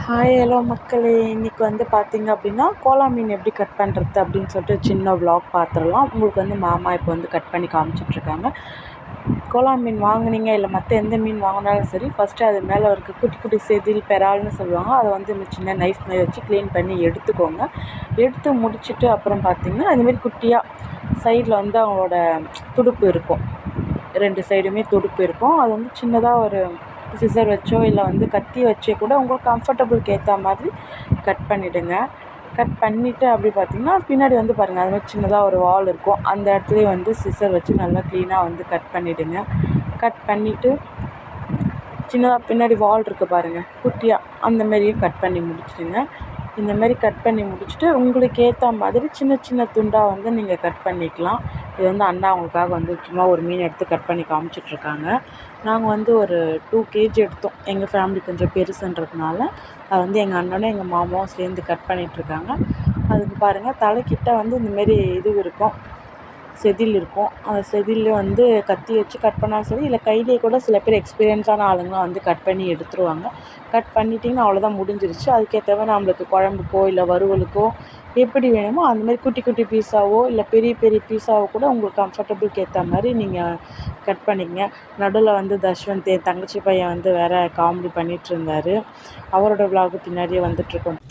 Hi hello மக்களே, இன்றைக்கி வந்து பார்த்திங்க அப்படின்னா கோலா மீன் எப்படி கட் பண்ணுறது அப்படின்னு சொல்லிட்டு சின்ன விலாக் பார்த்துடலாம். உங்களுக்கு வந்து மாமா இப்போ வந்து கட் பண்ணி காமிச்சிட்ருக்காங்க. கோலா மீன் வாங்கினீங்க இல்லை மற்ற எந்த மீன் வாங்கினாலும் சரி, ஃபஸ்ட்டு அது மேலே இருக்க குட்டி குட்டி செதில் பெறால்னு சொல்லுவாங்க, அதை வந்து இந்த சின்ன நைஃப் மாதிரி வச்சு க்ளீன் பண்ணி எடுத்துக்கோங்க. எடுத்து முடிச்சுட்டு அப்புறம் பார்த்திங்கன்னா அதுமாரி குட்டியாக சைடில் வந்து அவங்களோட துடுப்பு இருக்கும், 2 சைடுமே துடுப்பு இருக்கும். அது வந்து சின்னதாக ஒரு சிசர் வச்சோ இல்லை வந்து கத்தி வச்சோ கூட உங்களுக்கு கம்ஃபர்டபுளுக்கு ஏற்ற மாதிரி கட் பண்ணிவிடுங்க. கட் பண்ணிவிட்டு அப்படி பார்த்திங்கன்னா பின்னாடி வந்து பாருங்கள், அது மாதிரி சின்னதாக ஒரு வால் இருக்கும், அந்த இடத்துலையும் வந்து சிசர் வச்சு நல்லா க்ளீனாக வந்து கட் பண்ணிவிடுங்க. கட் பண்ணிவிட்டு சின்னதாக பின்னாடி வால் இருக்குது பாருங்கள், குட்டியாக அந்த மாதிரியும் கட் பண்ணி முடிச்சிடுங்க. இந்த மாதிரி கட் பண்ணி முடிச்சுட்டு உங்களுக்கு ஏற்ற மாதிரி சின்ன சின்ன துண்டாக வந்து நீங்கள் கட் பண்ணிக்கலாம். இது வந்து அண்ணா அவங்களுக்காக வந்து சும்மா ஒரு மீன் எடுத்து கட் பண்ணி காமிச்சிட்ருக்காங்க. நாங்கள் வந்து ஒரு 2 கேஜி எடுத்தோம், எங்கள் ஃபேமிலி கொஞ்சம் பெருசுன்றதுனால. அது வந்து எங்கள் அண்ணனும் எங்கள் மாமாவும் சேர்ந்து கட் பண்ணிகிட்ருக்காங்க. அதுக்கு பாருங்கள், தலைக்கிட்ட வந்து இந்தமாரி இது இருக்கும், செதில் இருக்கும். அந்த செதில் வந்து கத்தி வச்சு கட் பண்ணாலும் சரி, இல்லை கையிலேயே கூட சில பேர் எக்ஸ்பீரியன்ஸான ஆளுங்களாம் வந்து கட் பண்ணி எடுத்துருவாங்க. கட் பண்ணிட்டிங்கன்னா அவ்வளோதான், முடிஞ்சிருச்சு. அதுக்கேற்ற மாதிரி நம்மளுக்கு குழம்புக்கோ இல்லை வறுவலுக்கோ எப்படி வேணுமோ அந்தமாதிரி குட்டி குட்டி பீஸாவோ இல்லை பெரிய பெரிய பீஸாவோ கூட உங்களுக்கு கம்ஃபர்டபுளுக்கு ஏற்ற மாதிரி நீங்கள் கட் பண்ணிக்கங்க. நடுவில் வந்து தஷ்வந்த் என் தங்கச்சி பையன் வந்து வேறு காமெடி பண்ணிகிட்ருந்தார், அவரோட விலாகு பின்னாடியே வந்துட்டுருக்கோம்.